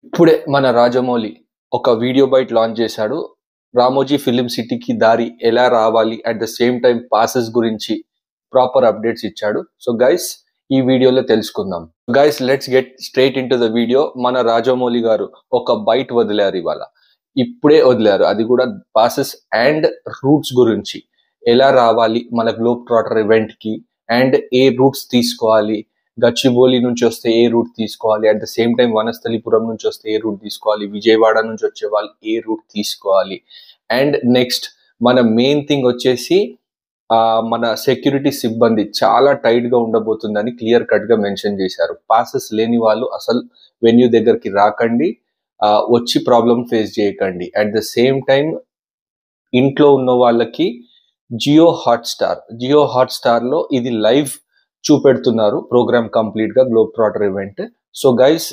ఇప్పుడే మన రాజమౌళి ఒక వీడియో బైట్ లాంచ్ చేశాడు. రామోజీ ఫిలిం సిటీకి దారి ఎలా రావాలి, at the same time passes గురించి ప్రాపర్ అప్డేట్స్ ఇచ్చాడు. సో గైస్, ఈ వీడియోలో తెలుసుకుందాం. Guys, let's get straight in to the video. మన రాజమౌళి గారు ఒక బైట్ వదిలారు ఇవాళ, ఇప్పుడే వదిలారు. అది కూడా పాసెస్ అండ్ రూట్స్ గురించి. ఎలా రావాలి మన గ్లోబ్ ట్రాటర్ ఈవెంట్ కి, అండ్ ఏ రూట్స్ తీసుకోవాలి, గచ్చిబౌలి నుంచి వస్తే ఏ రూట్ తీసుకోవాలి, at the same time Vanasthalipuram నుంచి వస్తే ఏ రూట్ తీసుకోవాలి, విజయవాడ నుంచి వచ్చే వాళ్ళు ఏ రూట్ తీసుకోవాలి, అండ్ నెక్స్ట్ మన మెయిన్ థింగ్ వచ్చేసి మన సెక్యూరిటీ సిబ్బంది చాలా టైట్ గా ఉండబోతుందని క్లియర్ కట్ గా మెన్షన్ చేశారు. పాసెస్ లేని వాళ్ళు అసలు వెన్యూ దగ్గరికి రాకండి, వచ్చి ప్రాబ్లం ఫేస్ చేయకండి. అట్ ద సేమ్ టైం ఇంట్లో ఉన్న వాళ్ళకి జియో హాట్స్టార్ లో ఇది లైవ్ చూపెడుతున్నారు ప్రోగ్రామ్ కంప్లీట్ గా, globe trotter event. So guys,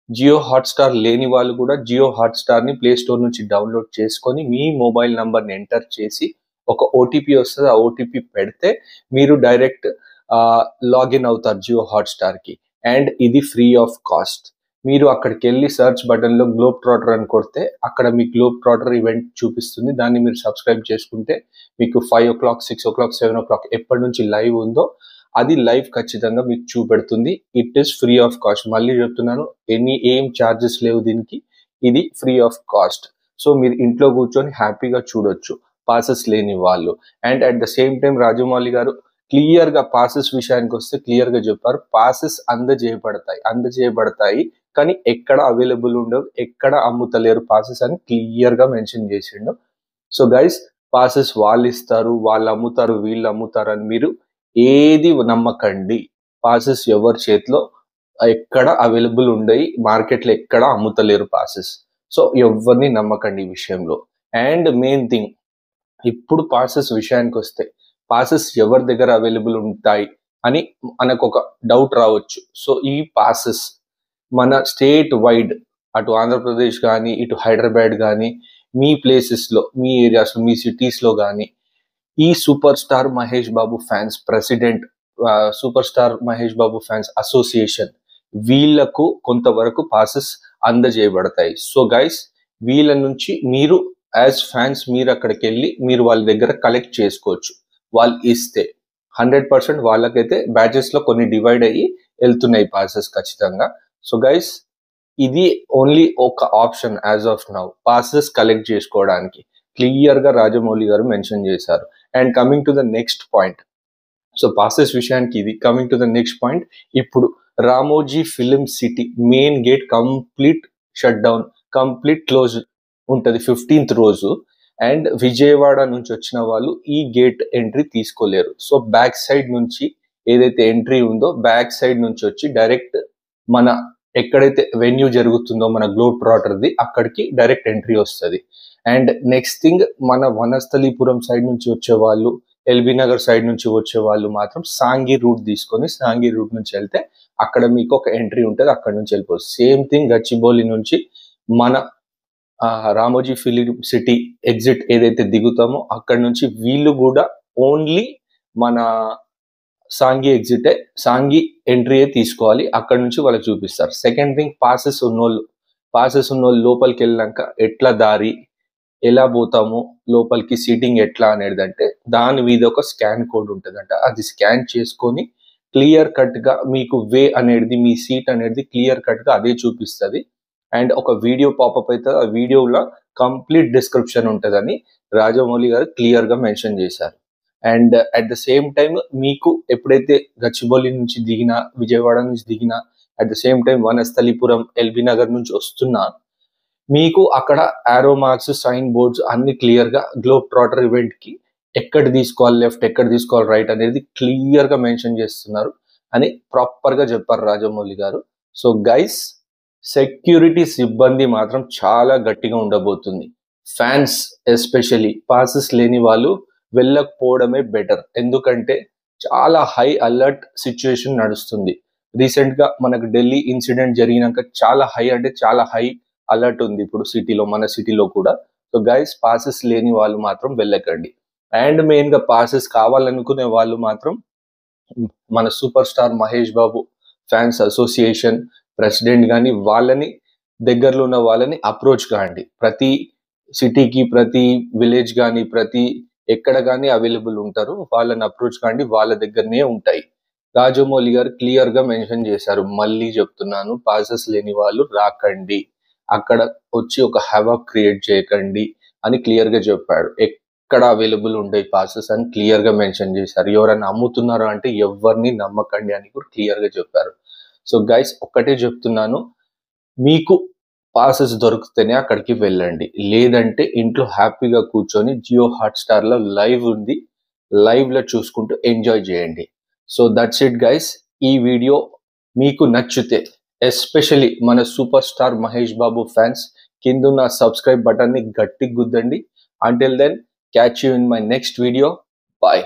Jio Hotstar లేని వాళ్ళు కూడా జియో హాట్స్టార్ ని ప్లే స్టోర్ నుంచి డౌన్లోడ్ చేసుకొని మీ మొబైల్ నంబర్ ని ఎంటర్ చేసి ఒక ఓటీపీ వస్తుంది, ఆ ఓటీపీ పెడితే మీరు డైరెక్ట్ లాగిన్ అవుతారు జియో హాట్స్టార్ కి. అండ్ ఇది ఫ్రీ ఆఫ్ కాస్ట్. మీరు అక్కడికి వెళ్ళి సర్చ్ బటన్ లో గ్లోబ్ ట్రాటర్ అని కొడితే అక్కడ మీ గ్లోబ్ ట్రాటర్ ఈవెంట్ చూపిస్తుంది. దాన్ని మీరు సబ్స్క్రైబ్ చేసుకుంటే మీకు 5 o'clock, 6 o'clock, 7 o'clock ఎప్పటి నుంచి లైవ్ ఉందో అది లైవ్ ఖచ్చితంగా మీకు చూపెడుతుంది. It is free of cost. మళ్ళీ చెప్తున్నాను, ఏం ఛార్జెస్ లేవు దీనికి. ఇది ఫ్రీ ఆఫ్ కాస్ట్. సో మీరు ఇంట్లో కూర్చొని హ్యాపీగా చూడొచ్చు పాసెస్ లేని వాళ్ళు. And at the same time Rajamouli గారు క్లియర్ గా పాసెస్ విషయానికి వస్తే క్లియర్ గా చెప్పారు. పాసెస్ అందజేయబడతాయి కానీ ఎక్కడ అవైలబుల్ ఉండవు, ఎక్కడ అమ్ముతలేరు పాసెస్ అని క్లియర్ గా మెన్షన్ చేసిండు. సో గైస్, పాసెస్ వాళ్ళు ఇస్తారు, వాళ్ళు అమ్ముతారు, వీళ్ళు అమ్ముతారు అని మీరు ఏది నమ్మకండి. పాసెస్ ఎవరి చేతిలో ఎక్కడ అవైలబుల్ ఉండయి, మార్కెట్లో ఎక్కడ అమ్ముతలేరు పాసెస్. సో ఎవరిని నమ్మకండి ఈ విషయంలో. అండ్ మెయిన్ థింగ్, ఇప్పుడు పాసెస్ విషయానికి వస్తే పాసెస్ ఎవరి దగ్గర అవైలబుల్ ఉంటాయి అని మనకు ఒక డౌట్ రావచ్చు. సో ఈ పాసెస్ మన స్టేట్ వైడ్, అటు ఆంధ్రప్రదేశ్ కానీ ఇటు హైదరాబాద్ కానీ, మీ ప్లేసెస్లో, మీ ఏరియాస్లో, మీ సిటీస్లో కానీ ఈ super star Mahesh Babu fans president, super star Mahesh Babu fans association, వీళ్లకు కొంతవరకు పాసెస్ అందజేయబడతాయి. సో గైస్, వీళ్ళ నుంచి మీరు యాజ్ ఫ్యాన్స్ మీరు అక్కడికి వెళ్ళి మీరు వాళ్ళ దగ్గర కలెక్ట్ చేసుకోవచ్చు. వాళ్ళు ఇస్తే 100% వాళ్ళకైతే బ్యాచెస్ లో కొన్ని డివైడ్ అయ్యి వెళ్తున్నాయి పాసెస్ ఖచ్చితంగా. సో గైస్, ఇది ఓన్లీ ఒక option as of now passes collect చేసుకోవడానికి క్లియర్ గా రాజమౌళి గారు మెన్షన్ చేశారు. And coming to the next point, so passes విషయానికి ఇది. Coming to the next point, ఇప్పుడు Ramoji film city main gate complete shut down, complete close ఉంటుంది 15th రోజు. And Vijayawada నుంచి వచ్చిన వాళ్ళు ఈ గేట్ ఎంట్రీ తీసుకోలేరు. సో బ్యాక్ సైడ్ నుంచి ఏదైతే ఎంట్రీ ఉందో బ్యాక్ సైడ్ నుంచి వచ్చి డైరెక్ట్ మన ఎక్కడైతే వెన్యూ జరుగుతుందో మన గ్లోబ్ ట్రాటర్ది అక్కడికి డైరెక్ట్ ఎంట్రీ వస్తుంది. అండ్ నెక్స్ట్ థింగ్, మన వనస్థలిపురం సైడ్ నుంచి వచ్చే వాళ్ళు, ఎల్బీ నగర్ సైడ్ నుంచి వచ్చే వాళ్ళు మాత్రం సాంగి రూట్ తీసుకొని సాంగి రూట్ నుంచి వెళ్తే అక్కడ మీకు ఒక ఎంట్రీ ఉంటుంది, అక్కడ నుంచి వెళ్ళిపోవచ్చు. సేమ్ థింగ్ గచ్చిబౌలి నుంచి మన రామోజీ ఫిలిం సిటీ ఎగ్జిట్ ఏదైతే దిగుతామో అక్కడ నుంచి వీళ్ళు కూడా ఓన్లీ మన సాంగి ఎగ్జిటే, సాంగి ఎంట్రీయే తీసుకోవాలి. అక్కడ నుంచి వాళ్ళకి చూపిస్తారు. సెకండ్ థింగ్, పాసెస్ ఉన్నోళ్ళు లోపలికి వెళ్ళాక ఎట్లా దారి, ఎలా పోతాము లోపలికి, సీటింగ్ ఎట్లా అనేది, అంటే దాని మీద ఒక స్కాన్ కోడ్ ఉంటుందంట. అది స్కాన్ చేసుకొని క్లియర్ కట్ గా మీకు వే అనేది, మీ సీట్ అనేది క్లియర్ కట్ గా అదే చూపిస్తుంది. అండ్ ఒక వీడియో పాపప్ అవుతుంది, ఆ వీడియోలో కంప్లీట్ డిస్క్రిప్షన్ ఉంటుందని రాజమౌళి గారు క్లియర్ గా మెన్షన్ చేశారు. And at the same time మీకు ఎప్పుడైతే గచ్చిబౌలి నుంచి దిగినా, విజయవాడ నుంచి దిగినా, at the same time Vanasthalipuram, LB Nagar నుంచి వస్తున్నా, మీకు అక్కడ ఆరో మార్క్స్, సైన్ బోర్డ్స్ అన్ని క్లియర్ గా గ్లోబ్ ట్రాటర్ ఈవెంట్ కి ఎక్కడ తీసుకోవాలి లెఫ్ట్, ఎక్కడ తీసుకోవాలి రైట్ అనేది క్లియర్ గా మెన్షన్ చేస్తున్నారు అని ప్రాపర్ గా చెప్పారు రాజమౌళి గారు. సో గైస్, సెక్యూరిటీ సిబ్బంది మాత్రం చాలా గట్టిగా ఉండబోతుంది. ఫ్యాన్స్ ఎస్పెషలీ పాసెస్ లేని వాళ్ళు వెళ్ళకపోవడమే బెటర్. ఎందుకంటే చాలా హై అలర్ట్ సిచ్యువేషన్ నడుస్తుంది. రీసెంట్ గా మనకు ఢిల్లీ ఇన్సిడెంట్ జరిగినాక చాలా హై అలర్ట్ ఉంది ఇప్పుడు సిటీలో, మన సిటీలో కూడా. సో గైస్, పాసెస్ లేని వాళ్ళు మాత్రం వెళ్ళకండి. అండ్ మెయిన్ గా పాసెస్ కావాలనుకునే వాళ్ళు మాత్రం మన super star Mahesh Babu fans association president కానీ వాళ్ళని దగ్గరలో ఉన్న వాళ్ళని అప్రోచ్ కాండి. ప్రతి సిటీకి, ప్రతి విలేజ్ కానీ, ప్రతి ఎక్కడ కానీ అవైలబుల్ ఉంటారు. వాళ్ళని అప్రోచ్ కాండి, వాళ్ళ దగ్గరనే ఉంటాయి. రాజమౌళి గారు క్లియర్ గా మెన్షన్ చేశారు, మళ్ళీ చెప్తున్నాను, పాసెస్ లేని వాళ్ళు రాకండి, అక్కడ వచ్చి ఒక హవాక్ క్రియేట్ చేయకండి అని క్లియర్ గా చెప్పాడు. ఎక్కడ అవైలబుల్ ఉండే పాసెస్ అని క్లియర్ గా మెన్షన్ చేశారు. ఎవరైనా అమ్ముతున్నారు అంటే ఎవరిని నమ్మకండి అని కూడా క్లియర్ గా చెప్పారు. సో గైస్, ఒక్కటే చెప్తున్నాను, మీకు పాసెస్ దొరికితేనే అక్కడికి వెళ్ళండి, లేదంటే ఇంట్లో హ్యాపీగా కూర్చొని జియో హాట్స్టార్ లో లైవ్ ఉంది, లైవ్ లో చూసుకుంటూ ఎంజాయ్ చేయండి. So that's it guys. ఈ వీడియో మీకు నచ్చితే, ఎస్పెషలీ మన super star Mahesh Babu fans, కిందున్న సబ్స్క్రైబ్ బటన్ ని గట్టి గుద్దండి. Until then, catch you in my next video. Bye.